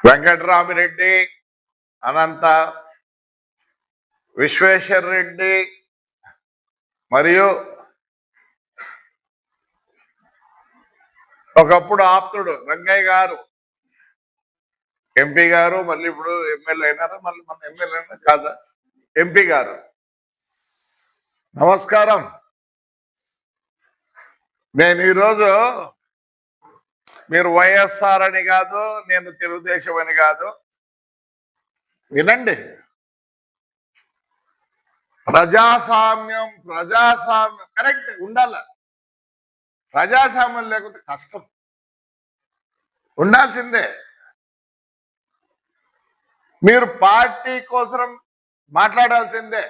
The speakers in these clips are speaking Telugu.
వెంకటరామిరెడ్డి, అనంత, విశ్వేశ్వర రెడ్డి మరియు ఒకప్పుడు ఆప్తుడు రంగయ్య గారు ఎంపీ గారు, మళ్ళీ ఇప్పుడు ఎమ్మెల్యే అయినారా, మళ్ళీ మన ఎమ్మెల్యే అయినా కాదా, ఎంపీ గారు నమస్కారం. నేను ఈరోజు మీరు వైఎస్ఆర్ అని కాదు, నేను తెలుగుదేశం అని కాదు, వినండి. ప్రజాస్వామ్యం కరెక్ట్ ఉండాల. ప్రజాస్వామ్యం లేకపోతే కష్టం, ఉండాల్సిందే. మీరు పార్టీ కోసం మాట్లాడాల్సిందే,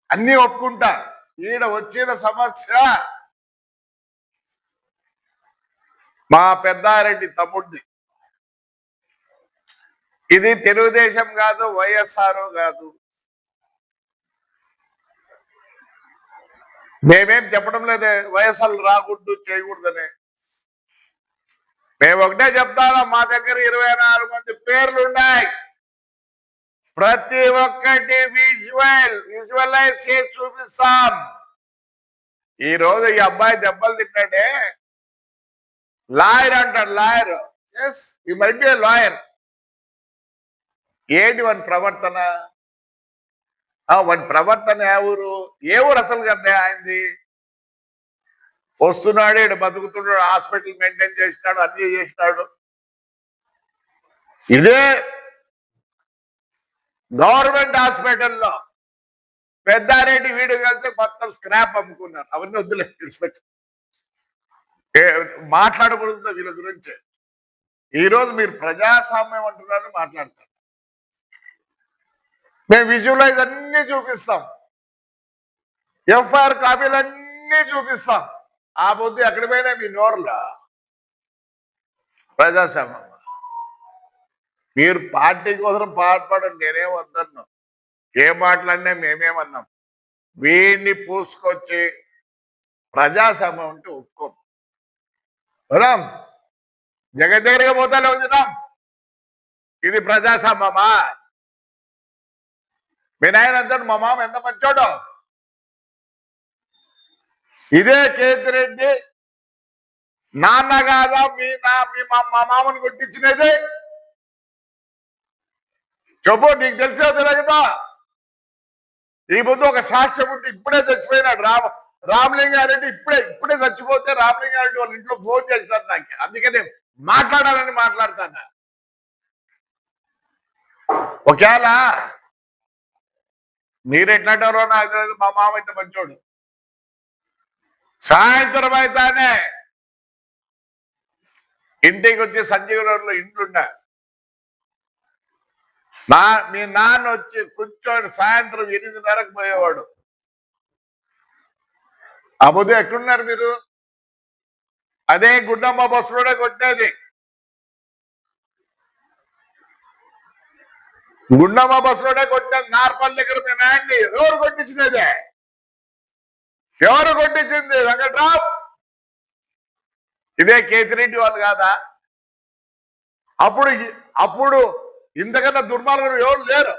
అన్ని ఒప్పుకుంటా. ఈడ వచ్చిన సమస్య మా పెద్దారెడ్డి తమ్ముడిది. ఇది తెలుగుదేశం కాదు, వైఎస్ఆర్ కాదు. మేమేం చెప్పడం లేదే వైఎస్ఆర్ రాకూడదు చేయకూడదని. మేము ఒకటే చెప్తాను, మా దగ్గర 24 మంది పేర్లు ఉన్నాయి. ప్రతి ఒక్కటి విజువలైజ్ చేసి చూపిస్తాం. ఈ రోజు ఈ అబ్బాయి దెబ్బలు తిన్నాడే, లాయర్ అంటాడు. Lawyer, yes he might be lawyer. ఏంటి వాని ప్రవర్తన? వాని ప్రవర్తన ఏ ఊరు అసలు కదా ఆయనది? వస్తున్నాడు, ఇక్కడ బతుకుతున్నాడు, హాస్పిటల్ మెయింటైన్ చేసినాడు, అన్ని చేసినాడు. ఇదే గవర్నమెంట్ హాస్పిటల్లో పెద్దారెడ్డి వీడు కలిసి మొత్తం స్క్రాప్ అమ్ముకున్నారు. అవన్నీ వద్దులే, మాట్లాడకూడదు వీళ్ళ గురించి. ఈరోజు మీరు ప్రజాస్వామ్యం అంటున్నారు, మాట్లాడతారు. మేము విజువలైజ్ అన్ని చూపిస్తాం, ఎఫ్ఐఆర్ కాపీలు అన్ని చూపిస్తాం. ఆ బుద్ధి ఎక్కడ పోయినా మీ నోరులా. ప్రజాస్వామ్యం మీరు పార్టీ కోసం పాటుపడండి, నేనేం వద్దను. ఏ మాటలన్నా మేమేమన్నాం. వీడిని పూసుకొచ్చి ప్రజాస్వామ్యం అంటే ఒప్పుకోం. రామ్ జగన్ దగ్గరగా పోతానే వచ్చినాం. ఇది ప్రజాస్వామ్యమా? మీ నాయన అంటాడు, మా మామ ఎంత మంచోడు. ఇదే కేతిరెడ్డి నాన్న కాదా మా మామని కొట్టించినది? చెప్పు, నీకు తెలిసే తెలియదా? ఈ ముందు ఒక సాక్ష్యం ఉంటే ఇప్పుడే చచ్చిపోయినాడు రామలింగారెడ్డి. ఇప్పుడే చచ్చిపోతే రామలింగారెడ్డి వాళ్ళ ఇంట్లో ఫోన్ చేసినారు నాకు. అందుకనే మాట్లాడాలని మాట్లాడతాను. ఒకవేళ మీరెట్లాంటారో నాకు తెలియదు, మా మామ అయితే మంచోడు. సాయంత్రం అయితేనే ఇంటికి వచ్చి సంజీవనగర్లో ఇంట్లున్నా. మీ నాన్న వచ్చి కూర్చొని సాయంత్రం 8:30కు పోయేవాడు. ఆ బుద్ధి ఎక్కడున్నారు మీరు? అదే గుండమ్మ బస్సులోనే కొట్టేది. గుండమ్మ బస్సులోనే కొట్టేది. నార్పల్ దగ్గర మీ నాయన్ని ఎవరు కొట్టించినదే? ఎవరు కొట్టించింది? వెంకట్రావు. ఇదే కేతిరెడ్డి వాళ్ళు కాదా? అప్పుడు ఇంతకన్నా దుర్మార్గులు ఎవరు లేరు.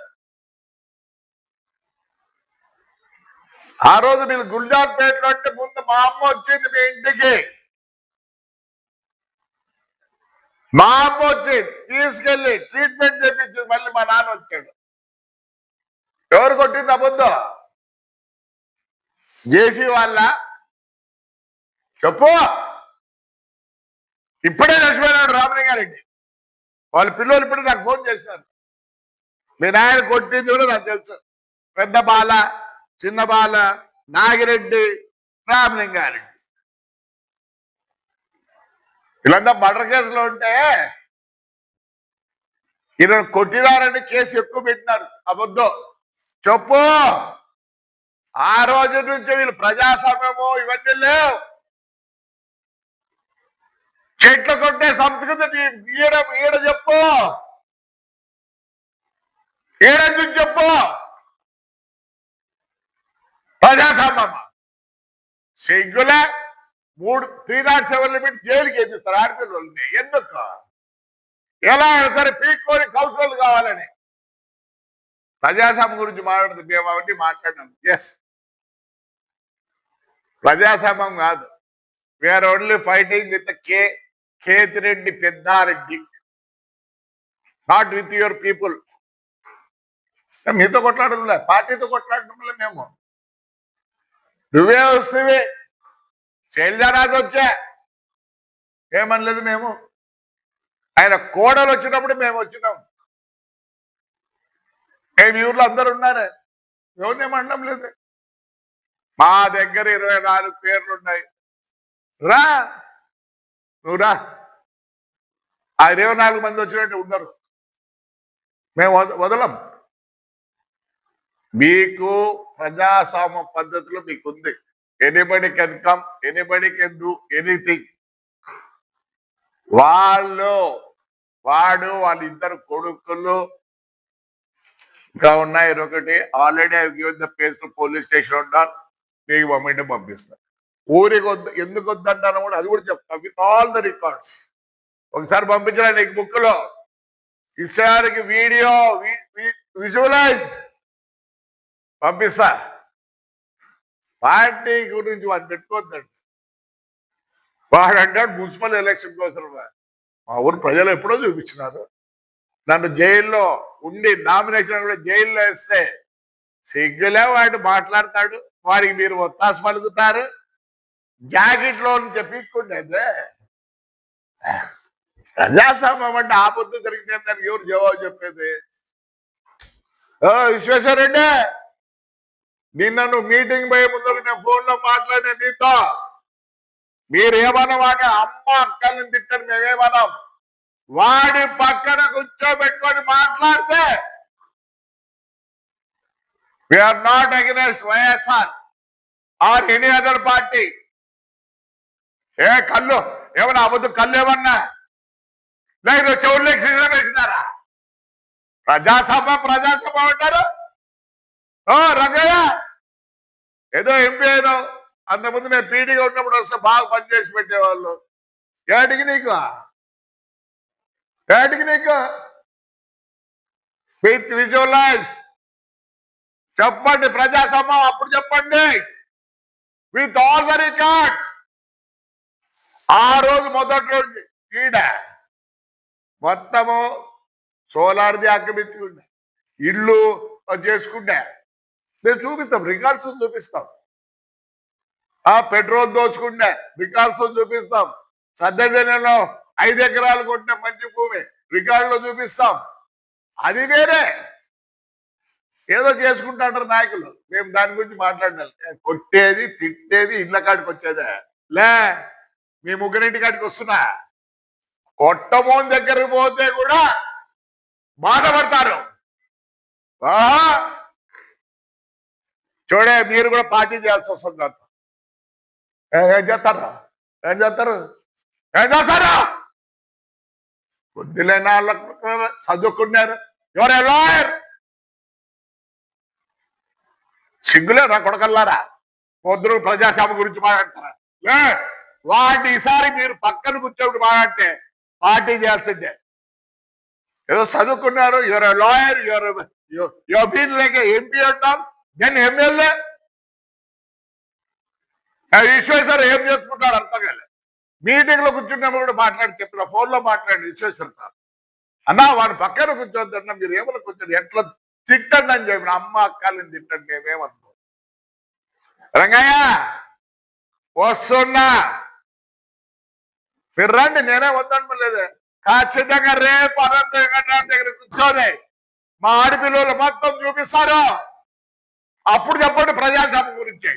ఆ రోజు మీరు గుల్జార్పేటలో అంటే ముందు మా అమ్మ వచ్చింది మీ ఇంటికి. మా అమ్మ వచ్చి తీసుకెళ్లి ట్రీట్మెంట్ చేపించింది. మళ్ళీ మా నాన్న వచ్చాడు. ఎవరు కొట్టింది అబద్ధం? జేసీ వాళ్ళ? చెప్పు. ఇప్పుడే చచ్చిపోయినాడు రామలింగారెడ్డి. వాళ్ళ పిల్లలు ఇప్పుడే నాకు ఫోన్ చేసినారు. మీ నాయన కొట్టింది కూడా నాకు తెలుసు. పెద్ద బాల, చిన్న బాల, నాగిరెడ్డి, రామలింగారెడ్డి వీళ్ళంతా మర్డర్ కేసులో ఉంటే ఈయన కొట్టినారని కేసు ఎక్కువ పెట్టినారు. అబద్ధం. చెప్పు. ఆ రోజు నుంచి వీళ్ళు ప్రజాస్వామ్యము ఇవన్నీ లేవు. చెట్లు కొట్టే సంస్కృతి ఈడ చెప్పు. ఏడని చెప్పు. ప్రజాస్వామ్యమా? సిగ్గులే. 307 లిమిట్ జైలుకి వేపిస్తారు ఆడపిల్లల్ని. ఎందుకు? ఎలా సరే పీక్కొని కౌన్సిలర్ కావాలని ప్రజాస్వామ్యం గురించి మాట్లాడుతుంది. మేము అవన్నీ మాట్లాడినాం. ఎస్, ప్రజాస్వామ్యం కాదు. We are only fighting with Kethireddy Peddareddy, not with your people. మీతో కొట్లాడలే, పార్టీతో కొట్లాడటంలే. మేము నువ్వే వస్తువి, శైలజానాథ్ వచ్చా ఏమనలేదు. మేము ఆయన కోడలు వచ్చినప్పుడు మేము వచ్చినాం. మేము ఊర్లో అందరు ఉన్నారు, ఎవరినేమనడం లేదు. మా దగ్గర 24 పేర్లు ఉన్నాయి. రా, నువ్వు రా. ఆ 24 మంది వచ్చినట్టు ఉన్నారు. మేము వదలం. మీకు ప్రజాస్వామ్య పద్ధతిలో మీకు ఉంది. Anybody can come, anybody can do anything. వాడు వాళ్ళిద్దరు కొడుకులు ఇంకా ఉన్నాయి. ఒకటి already I given the place to police station ఉంటారు. మీకు పంపింటే పంపిస్తారు. ఊరికి ఎందుకు వద్దంటాను కూడా అది కూడా చెప్తాను విత్ ఆల్ ద రికార్డ్స్. ఒకసారి పంపించిన నీకు బుక్ లో ఇసారికి వీడియో విజువలైజ్ పంపిస్తా. పార్టీ గురించి వాడు పెట్టుకోవద్దండి. వాడు అంటాడు మున్సిపల్ ఎలక్షన్ కోసం. మా ఊరు ప్రజలు ఎప్పుడో చూపించినారు. నన్ను జైల్లో ఉండి నామినేషన్ కూడా జైల్లో వేస్తే సిగ్గులే వాడు మాట్లాడతాడు. వాడికి మీరు ఒత్తాసు పలుకుతారు. జాకెట్లో చెప్పికుండేదే ప్రజాస్వామ్యం అంటే ఆ పొద్దు జరిగితే దానికి ఎవరు జవాబు చెప్పేది? విశ్వేశ్వరరెడ్డి, నిన్న నువ్వు మీటింగ్ పోయే ముందు నేను ఫోన్లో మాట్లాడిన నీతో మీరేమన్నా వాడి అమ్మ అక్కల్ని తిట్టారు, మేమేమన్నాం. వాడి పక్కన కూర్చోబెట్టుకొని మాట్లాడితే we are not against YSR or any other party. కళ్ళు ఏమన్నా అబద్ధం, కళ్ళు ఏమన్నా లేదు, చెవుల్లోకి సీజన్ వేసినారా? ప్రజాసభ అంటారు. రంగయ్య ఏదో ఎంపీ అయినా అంతకుముందు మేము పీడీగా ఉన్నప్పుడు వస్తే బాగా పనిచేసి పెట్టేవాళ్ళు. ఏటికి నీకు విత్ విజువలైజ్ చెప్పండి. ప్రజాసభ అప్పుడు చెప్పండి విత్ ఆల్ ద రికార్డ్స్. ఆ రోజు మొదటి రోజు ఈడ మొత్తము సోలార్ది ఆక్రమించుకుంటే ఇల్లు చేసుకుంటే మేము చూపిస్తాం, రికార్డ్స్ చూపిస్తాం. పెట్రోల్ దోచుకుంటే రికార్డ్స్ చూపిస్తాం. సద్దెలో 5 ఎకరాలు కొట్టిన మంచి భూమి రికార్డులో చూపిస్తాం. అది వేరే ఏదో చేసుకుంటాంటారు నాయకులు. మేము దాని గురించి మాట్లాడాలి. కొట్టేది తిట్టేది ఇళ్ళ కాడికి వచ్చేదే లే. మీ ముగ్గురింటి కాడికి వస్తున్నా, కొట్టమోని దగ్గరికి పోతే కూడా బాధపడతారు. చూడే, మీరు కూడా పార్టీ చేయాల్సి వస్తుంది. ఏం చేస్తారు బుద్ధిలేని వాళ్ళకు చదువుకున్నారు. ఎవరే లాయర్? సిగ్గులేరా కొడకల్లారా? పొద్దున ప్రజాస్వామ్యం గురించి మాట్లాడతారా? వాటి ఈసారి మీరు పక్కన కూర్చోబెట్టి మాట్లాడితే పార్టీ చేయాల్సిందే. ఏదో చదువుకున్నారు, ఎవరో lawyer, your been like MP అంటాం, దెన్ ఎమ్మెల్యే. విశ్వేశ్వర ఏం చేసుకుంటారు అర్థం కాలే. మీటింగ్ లో కూర్చున్నప్పుడు కూడా మాట్లాడి చెప్పిన, ఫోన్ లో మాట్లాడి విశ్వేశ్వర అన్నా వాడు పక్కన కూర్చోద్దన్నా, మీరు ఏమైనా కూర్చొని ఎట్లా తిట్టండి అని చెప్పిన. అమ్మ అక్కల్ని తిట్టండి, మేమేమనుకో. రంగయ్య వస్తున్నా, మీరు రండి, నేనే వద్దనలేదు. ఖచ్చితంగా రేపు అనంత వెంకటరామ దగ్గర కూర్చొని మా ఆడపిల్లలు మొత్తం చూపిస్తారు. అప్పుడు చెప్పండి ప్రజాస్వామ్యం గురించి.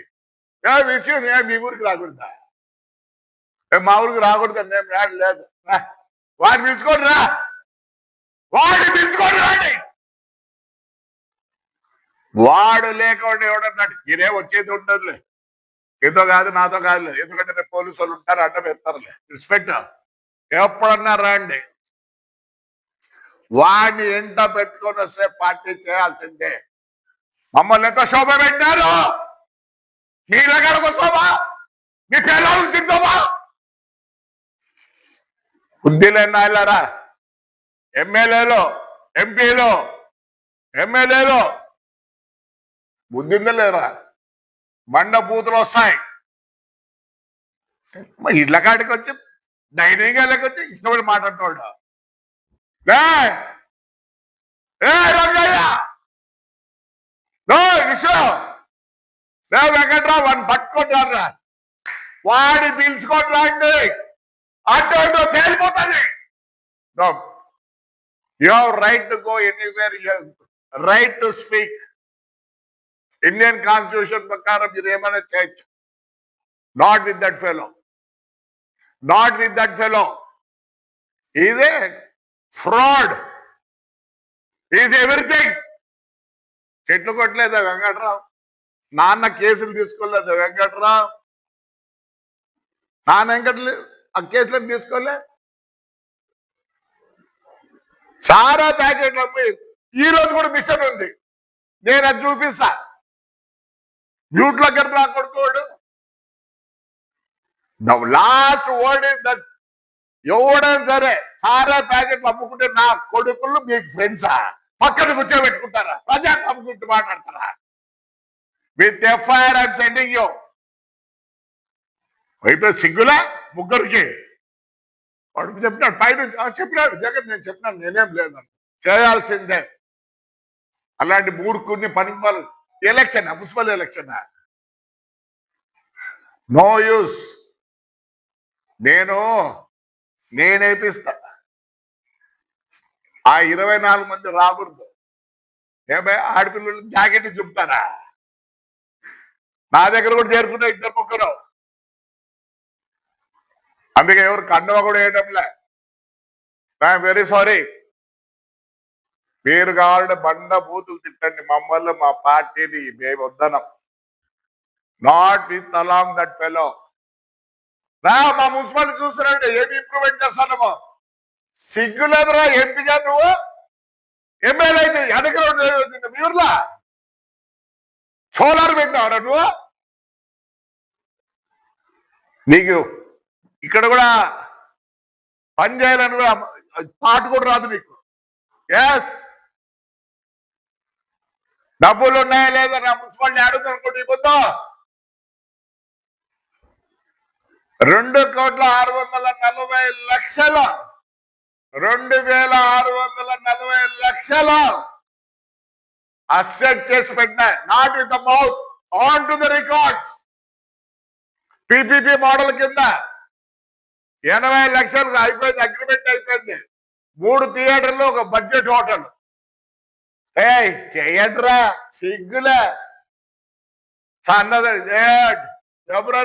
ఏ విషయం మీ ఊరికి రాకూడదా? మా ఊరికి రాకూడదు మేము లేదు. వాడిని పిలుచుకోండి రా, వాడిని పిలుచుకోండి రండి. వాడు లేకుండా ఎవడన్నాడు ఈయనే వచ్చేది ఉండదులే. ఏదో కాదు, నాతో కాదులే. ఎందుకంటే రేపు పోలీసు వాళ్ళు ఉంటారు, అడ్డం పెడతారులే. రెస్పెక్ట్ ఎప్పుడన్నా రండి. వాడిని ఎంట పెట్టుకొని వస్తే పార్టీ చేయాల్సిందే. మమ్మల్ని ఎంత శోభ పెట్టారు. మీ దగ్గరకు వస్తామా? మీ పిల్లలకు తింటామా? బుద్ధి లేని నాయలారా, ఎమ్మెల్యేలో, ఎంపీలో, ఎమ్మెల్యేలో బుద్ధిందా లేరా? బండ బూతులు వస్తాయి. ఇళ్ళ కాడికి వచ్చి డైనింగ్ హాల్కి వచ్చి ఇష్టపడి మాట్లాడుతున్నాడు. వెంకట్రావు వాడిని పట్టుకుంటారా, వాడి పిలుచుకోండి, అటు తేలిపోతుంది. You have right to go anywhere, you right to speak. Indian constitution ప్రకారం మీరు ఏమైనా చేయొచ్చు. Not with that fellow, not with that fellow. ఇదే ఫ్రాడ్, ఈజ్ ఎవ్రీథింగ్. చెట్లు కొట్టలేదా వెంకట్రావు? నాన్న కేసులు తీసుకోలేదా వెంకట్రావు? నాన్న వెంకట్లు ఆ కేసులను తీసుకోలే. సారా ప్యాకెట్లు అమ్మి ఈ రోజు కూడా మిషన్ ఉంది, నేను అది చూపిస్తా. మ్యూట్ దగ్గర నా కొడుకోడు. లాస్ట్ వర్డ్ ఇస్ దట్ ఎవడైనా సరే సారా ప్యాకెట్లు అమ్ముకుంటే నా కొడుకులు మీకు ఫ్రెండ్సా? పక్కన కూర్చోబెట్టుకుంటారా? ప్రజాస్వామ్యం గురించి మాట్లాడతారా? With FIR I'm sending you. అయిపోయి సిగ్గులా ముగ్గురికి. వాడు చెప్పినాడు పైన, చెప్పినాడు జగన్, నేను చెప్పినాను నేనేం లేదని. చేయాల్సిందే అలాంటి మూర్ఖుని పనికి వాళ్ళు. Election municipal election no use. నేనేపిస్తా. ఆ 24 మంది రాకూడదు. ఏమై ఆడపిల్లలు జాకెట్ చూపుతారా? నా దగ్గర కూడా చేరుకున్నా 2 ముగ్గురు. అందుకే ఎవరు కండువ కూడా వేయడంలే. I'm very sorry. మీరు కావాలంటే బండ బూతులు తిట్టండి, మమ్మల్ని మా పార్టీని మేము వద్దనం. Not with along that fellow. మా మున్సిపాలిటీ చూస్తున్నారంటే ఏమి ఇంప్రూవ్మెంట్ చేస్తానమో సిగ్గులేదురా. ఎంపీగా నువ్వు ఎమ్మెల్యే అయితే ఎడగ మీరులా సోలార్ పెట్టినావురా నువ్వు? నీకు ఇక్కడ కూడా పని చేయాలని కూడా పాట కూడా రాదు నీకు. ఎస్, డబ్బులు ఉన్నాయా లేదా నా మున్సిపాలిటీ అడుగుతున్నట్టు ఇవ్వద్దు. 2,640,00,000 2,640,00,000 అసెట్ చేసి పెట్టినా. Not with the mouth, on to the records. PPP model కింద 80 లక్షలు అయిపోయింది, అగ్రిమెంట్ అయిపోయింది. 3 థియేటర్లు, ఒక బడ్జెట్ హోటల్. చెయ్యట్రా సిగ్గులే సన్నది. ఎవరు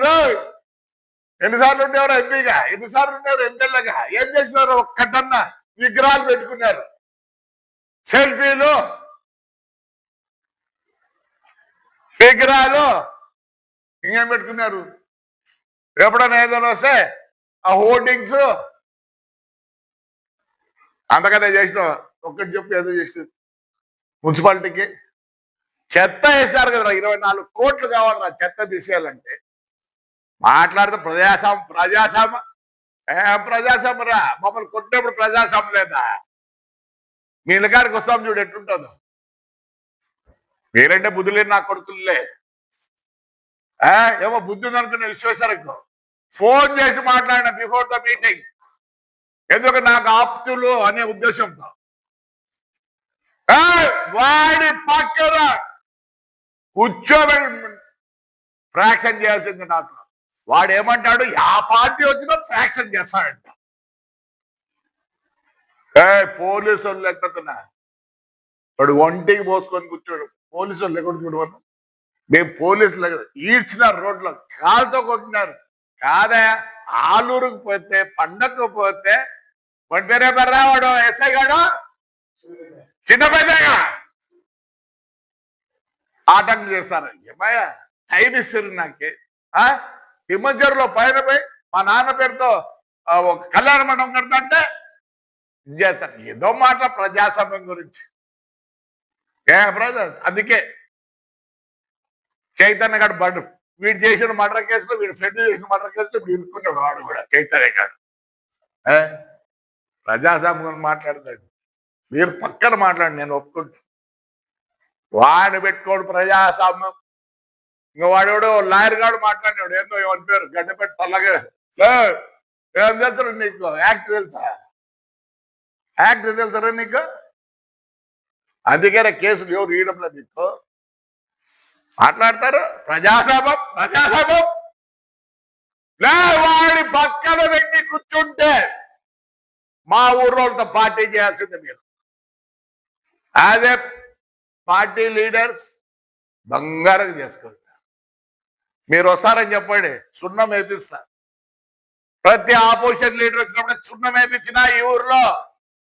ఎన్నిసార్లు ఉండేవారు ఎంపీగా, ఎన్నిసార్లు ఉన్నారు ఎమ్మెల్యేగా? ఏం చేసినారు? ఒక్కటన్నా విగ్రహాలు పెట్టుకున్నారు, సెల్ఫీలు, విగ్రహాలు, ఇంకేం పెట్టుకున్నారు? ఎప్పుడైనా ఏదైనా వస్తే ఆ హోర్డింగ్స్ అంతకన్నా చేసిన. ఒక్కటి చెప్పి ఏదో చేసిన మున్సిపాలిటీకి చెత్త వేసినారు కదా, 24 కోట్లు కావాలరా చెత్త తీసేయాలంటే. మాట్లాడితే ప్రజాస్వామ్యం ప్రజాస్వామ్యం రా. మమ్మల్ని కొట్టినప్పుడు ప్రజాస్వామ్యం లేదా? మీ ఇళ్ళకాడికి వస్తాం చూడు ఎట్లుంటుందో. మీరంటే బుద్ధి లేని నా కొడుకులే. ఏమో బుద్ధి ఉందనుకున్న విశ్వేశ్వరకు ఫోన్ చేసి మాట్లాడిన బిఫోర్ ద మీటింగ్. ఎందుకు నాకు ఆప్తులు అనే ఉద్దేశంతో. వాడి పక్కన కూర్చోబెట్టి ఫ్రాక్షన్ చేయాల్సింది నాకు. వాడు ఏమంటాడు? ఆ పార్టీ వచ్చినా ఫ్రాక్షన్ చేస్తాడంట. పోలీసు వాళ్ళు లేకపోతున్నా వాడు ఒంటికి పోసుకొని కూర్చోడు. పోలీసు వాళ్ళు ఎక్కడ చూడవను. మేము పోలీసులు ఈడ్చినారు, రోడ్లో కాలుతో కొట్టినారు. కాదా ఆలూరుకు పోతే, పండగకు పోతే వాడి పేరే బర్రా, వాడు ఎస్ఐ గాడు చిన్న పెద్దగా ఆటంకం చేస్తారు. ఏమయ్యా టైం ఇస్తారు నాకే. హిమ్మజర్లో పైన పోయి మా నాన్న పేరుతో ఒక కళ్యాణ మండపం కడతా అంటే చేస్తారు. ఏదో మాట ప్రజాస్వామ్యం గురించి. బ్రదర్, అందుకే చైతన్య గారు బడు వీడు చేసిన మర్డర్ కేసులో, వీడు ఫ్రెండ్ చేసిన మర్డర్ కేసులో వీడు ఇరుక్కున్నాడు. వాడు కూడా చైతన్య గారు ప్రజాస్వామ్యం మాట్లాడుతాడు. మీరు పక్కన మాట్లాడి నేను ఒప్పుకుంటా. వాడిని పెట్టుకోడు ప్రజాస్వామ్యం. ఇంకా వాడెవడో లాయర్ గాడు మాట్లాడినాడు, ఏందో ఎవరి పేరు గడ్డపెట్టి తల్లగా ఏం తెలుసు నీకు? యాక్ట్ తెలుసా? యాక్ట్ తెలుసరా నీకు? అందుకనే కేసులు ఎవరు ఇవ్వడం లేదు. నీకు మాట్లాడతారు ప్రజాస్వామ్యం ప్రజాస్వామ్యం. వాడి పక్కన పెట్టి కూర్చుంటే మా ఊర్లోతో పార్టీ చేయాల్సింది మీరు. యాజ్ ఏ పార్టీ లీడర్స్ బంగారం చేసుకుంటారు. మీరు వస్తారని చెప్పండి, సున్నం వేపిస్తా. ప్రతి ఆపోజిషన్ లీడర్ వచ్చినప్పుడు సున్నం వేపించిన ఈ ఊర్లో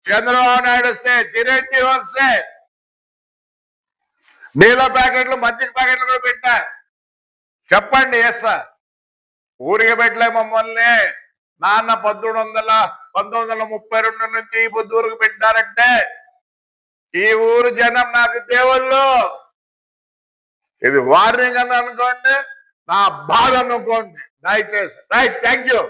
చంద్రబాబు నాయుడు వస్తే, చిరంజీవి వస్తే నీళ్ళ ప్యాకెట్లు మజ్జిగ ప్యాకెట్లు కూడా పెట్టా. చెప్పండి వేస్తా. ఊరికి పెట్టలే మమ్మల్ని. నాన్న 1932 నుంచి ఈ పొద్దు ఊరికి పెట్టారంటే ఈ ఊరు జనం నాకు దేవుళ్ళు. ఇది వార్నింగ్ అని అనుకోండి, నా బాధ అనుకోండి దయచేసి. Right, thank you.